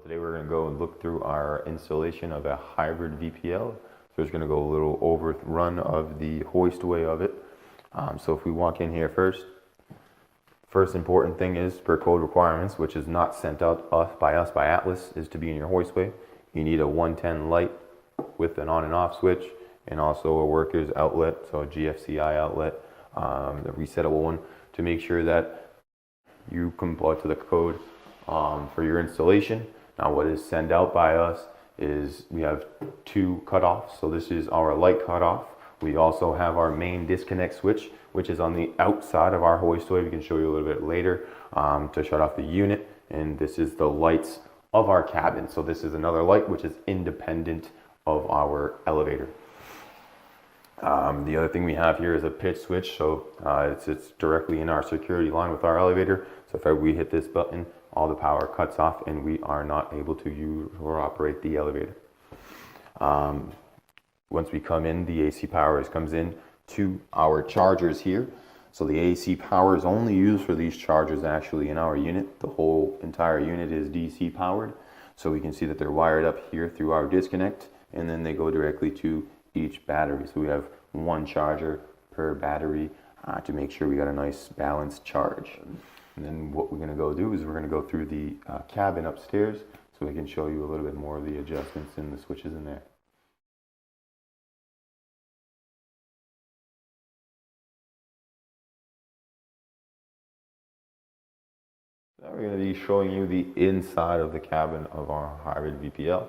Today we're going to go and look through our installation of a hybrid VPL. So it's going to go a little overrun of the Hoistway of it. So if we walk in here first important thing is, per code requirements, which is not sent out by Atlas, is to be in your Hoistway. You need a 110 light with an on and off switch, and also a worker's outlet, so a GFCI outlet, the resettable one, to make sure that you comply to the code for your installation. Now what is sent out by us is we have two cutoffs. So this is our light cutoff. We also have our main disconnect switch, which is on the outside of our Hoistway. We can show you a little bit later to shut off the unit. And this is the lights of our cabin. So this is another light which is independent of our elevator. The other thing we have here is a pitch switch. So it's directly in our security line with our elevator. So if we hit this button, all the power cuts off and we are not able to use or operate the elevator. Once we come in, the AC power comes in to our chargers here. So the AC power is only used for these chargers actually in our unit. The whole entire unit is DC powered. So we can see that they're wired up here through our disconnect, and then they go directly to each battery. So we have one charger per battery to make sure we got a nice balanced charge. And then what we're going to go do is we're going to go through the cabin upstairs so we can show you a little bit more of the adjustments in the switches in there. Now we're going to be showing you the inside of the cabin of our hybrid VPL.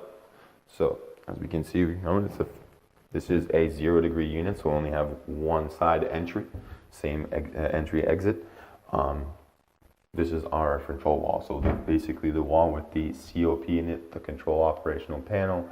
So as we can see, remember this is a 0-degree unit, so we only have one side entry, same entry exit. This is our control wall, so basically the wall with the COP in it, the control operational panel,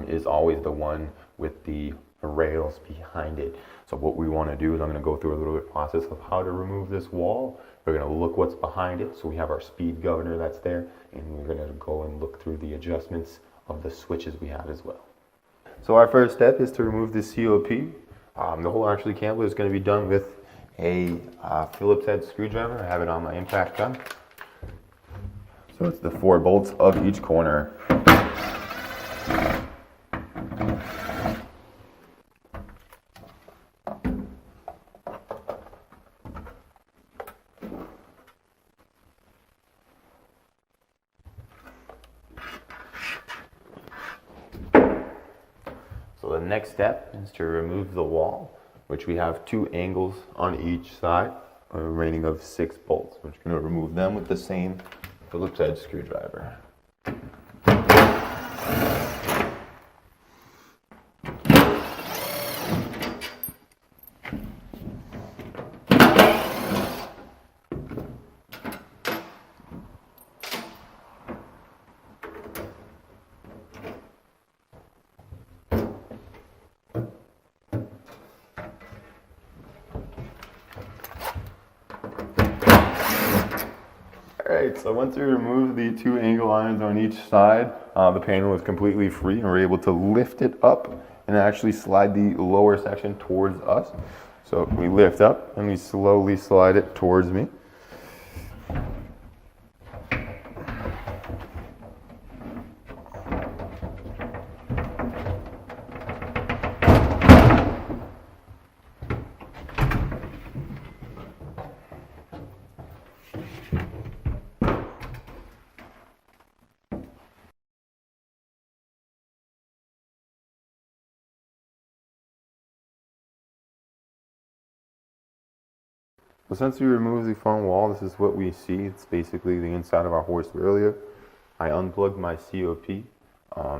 is always the one with the rails behind it. So what we want to do is I'm going to go through a little bit process of how to remove this wall. We're going to look what's behind it. So we have our speed governor that's there, and we're going to go and look through the adjustments of the switches we have as well. So our first step is to remove the COP. The whole actually cable is going to be done with a Phillips head screwdriver. I have it on my impact gun. So it's the 4 bolts of each corner. So the next step is to remove the wall, which we have 2 angles on each side, a remaining of 6 bolts. We're just going to remove them with the same Phillips head screwdriver. Alright, so once we remove the 2 angle irons on each side, the panel is completely free, and we're able to lift it up and actually slide the lower section towards us. So we lift up and we slowly slide it towards me. So since we removed the front wall, this is what we see. It's basically the inside of our Hoistway earlier. I unplugged my COP.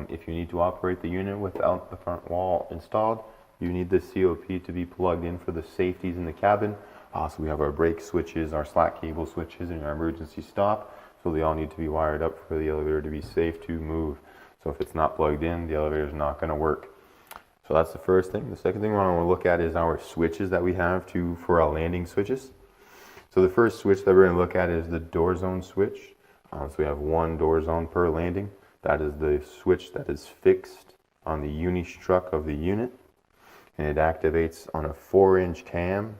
If you need to operate the unit without the front wall installed, you need the COP to be plugged in for the safeties in the cabin. So we have our brake switches, our slack cable switches, and our emergency stop. So they all need to be wired up for the elevator to be safe to move. So if it's not plugged in, the elevator is not going to work. So that's the first thing. The second thing we want to look at is our switches that we have for our landing switches. So the first switch that we're going to look at is the door zone switch. So we have 1 door zone per landing. That is the switch that is fixed on the uni-struck of the unit, and it activates on a 4-inch cam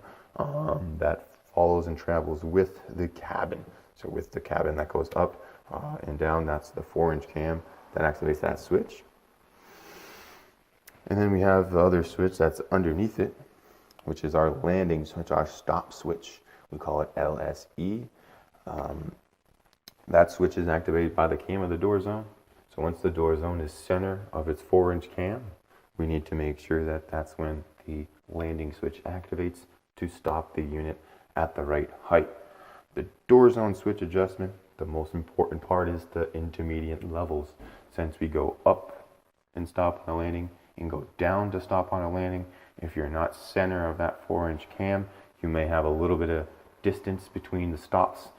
that follows and travels with the cabin. So with the cabin that goes up and down, that's the 4-inch cam that activates that switch. And then we have the other switch that's underneath it, which is our landing switch, our stop switch. We call it LSE. That switch is activated by the cam of the door zone. So once the door zone is center of its 4-inch cam, we need to make sure that that's when the landing switch activates to stop the unit at the right height. The door zone switch adjustment, the most important part is the intermediate levels. Since we go up and stop on a landing and go down to stop on a landing, if you're not center of that 4-inch cam, you may have a little bit of distance between the stops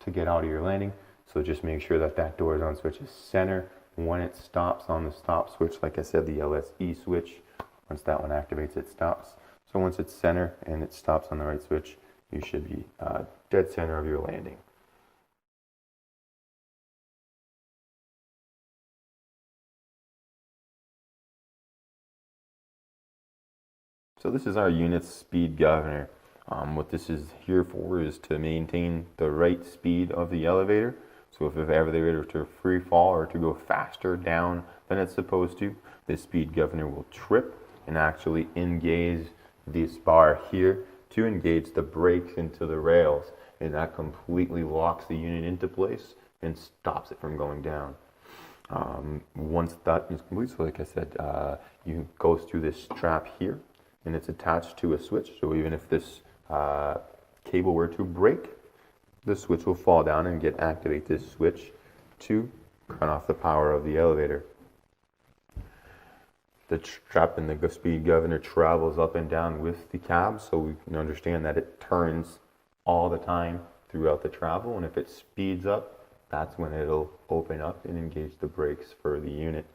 to get out of your landing. So just make sure that that door zone switch is center when it stops on the stop switch. Like I said, the LSE switch, once that one activates, it stops. So once it's center and it stops on the right switch, you should be dead center of your landing. So this is our unit's speed governor. What this is here for is to maintain the right speed of the elevator. So if the elevator were to free fall or to go faster down than it's supposed to, this speed governor will trip and actually engage this bar here to engage the brakes into the rails, and that completely locks the unit into place and stops it from going down. Once that is complete, so like I said, you go through this strap here, and it's attached to a switch. So even if this cable were to break, the switch will fall down and activate this switch to turn off the power of the elevator. The strap in the speed governor travels up and down with the cab, so we can understand that it turns all the time throughout the travel, and if it speeds up, that's when it'll open up and engage the brakes for the unit.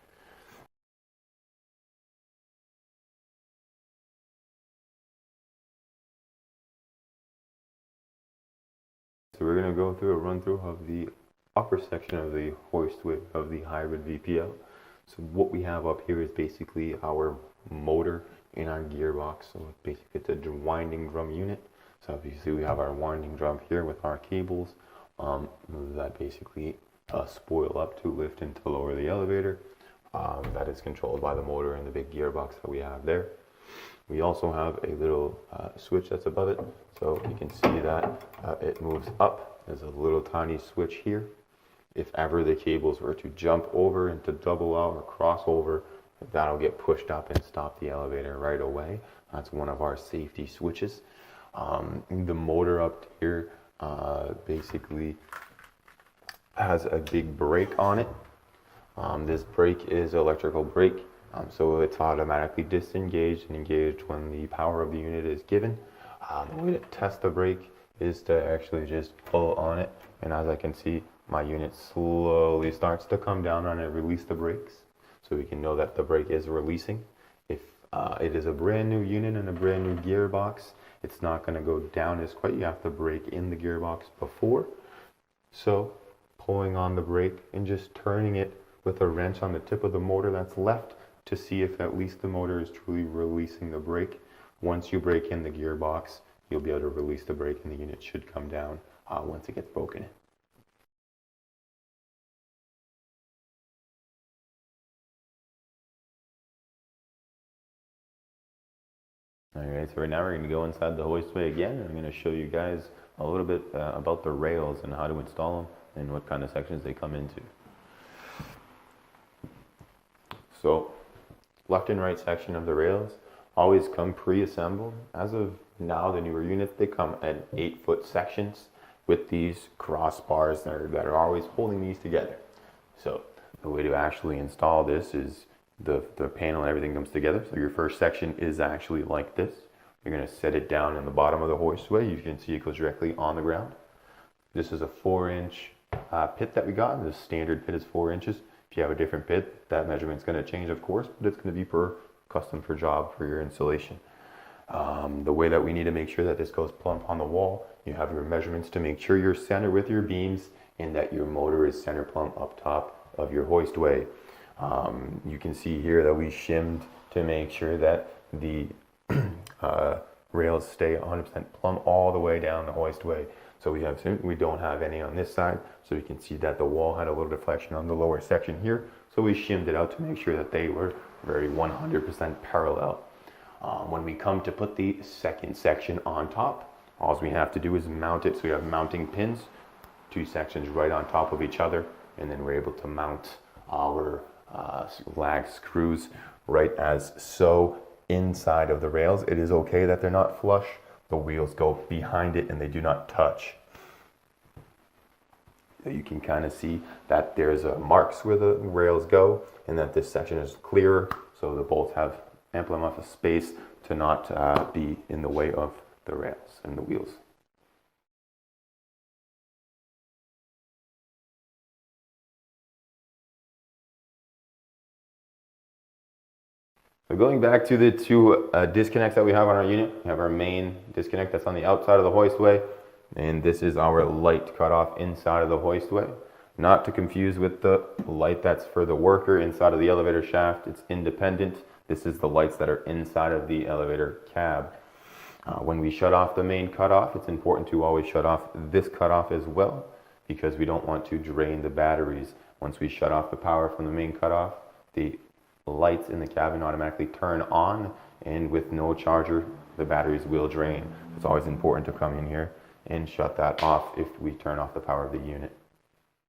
So we're going to go through a run through of the upper section of the hoistway of the hybrid VPL. So what we have up here is basically our motor in our gearbox. So basically it's a winding drum unit. So if you see, we have our winding drum here with our cables that basically spoil up to lift and to lower the elevator. That is controlled by the motor and the big gearbox that we have there. We also have a little switch that's above it, so you can see that it moves up. There's a little tiny switch here. If ever the cables were to jump over and to double out or cross over, that'll get pushed up and stop the elevator right away. That's one of our safety switches. The motor up here basically has a big brake on it. This brake is electrical brake. So it's automatically disengaged and engaged when the power of the unit is given. The way to test the brake is to actually just pull on it, and as I can see, my unit slowly starts to come down on it, release the brakes, so we can know that the brake is releasing. If it is a brand new unit and a brand new gearbox, it's not going to go down as quick. You have to brake in the gearbox before. So pulling on the brake and just turning it with a wrench on the tip of the motor that's left to see if at least the motor is truly releasing the brake. Once you brake in the gearbox, you'll be able to release the brake and the unit should come down once it gets broken in. Alright, so right now we're going to go inside the hoistway again, and I'm going to show you guys a little bit about the rails and how to install them and what kind of sections they come into. So left and right section of the rails always come pre-assembled. As of now, the newer units, they come at 8-foot sections with these crossbars that are always holding these together. So the way to actually install this is the panel and everything comes together. So your first section is actually like this. You're going to set it down in the bottom of the hoistway. You can see it goes directly on the ground. This is a 4-inch pit that we got. The standard pit is 4 inches. If you have a different pit, that measurement's going to change, of course, but it's going to be custom per job for your installation. The way that we need to make sure that this goes plump on the wall, you have your measurements to make sure you're center with your beams and that your motor is center plump up top of your hoistway. You can see here that we shimmed to make sure that the rails stay 100% plumb all the way down the hoistway. So we don't have any on this side. So you can see that the wall had a little deflection on the lower section here. So we shimmed it out to make sure that they were very 100% parallel. When we come to put the second section on top, all we have to do is mount it. So we have mounting pins, two sections right on top of each other, and then we're able to mount our lag screws right as so inside of the rails. It is okay that they're not flush. The wheels go behind it and they do not touch. So you can kind of see that there's marks where the rails go and that this section is clearer, so the bolts have ample enough of space to not be in the way of the rails and the wheels. So going back to the two disconnects that we have on our unit, we have our main disconnect that's on the outside of the hoistway, and this is our light cutoff inside of the hoistway. Not to confuse with the light that's for the worker inside of the elevator shaft. It's independent. This is the lights that are inside of the elevator cab. When we shut off the main cutoff, it's important to always shut off this cutoff as well, because we don't want to drain the batteries. Once we shut off the power from the main cutoff, the lights in the cabin automatically turn on, and with no charger, the batteries will drain. It's always important to come in here and shut that off if we turn off the power of the unit.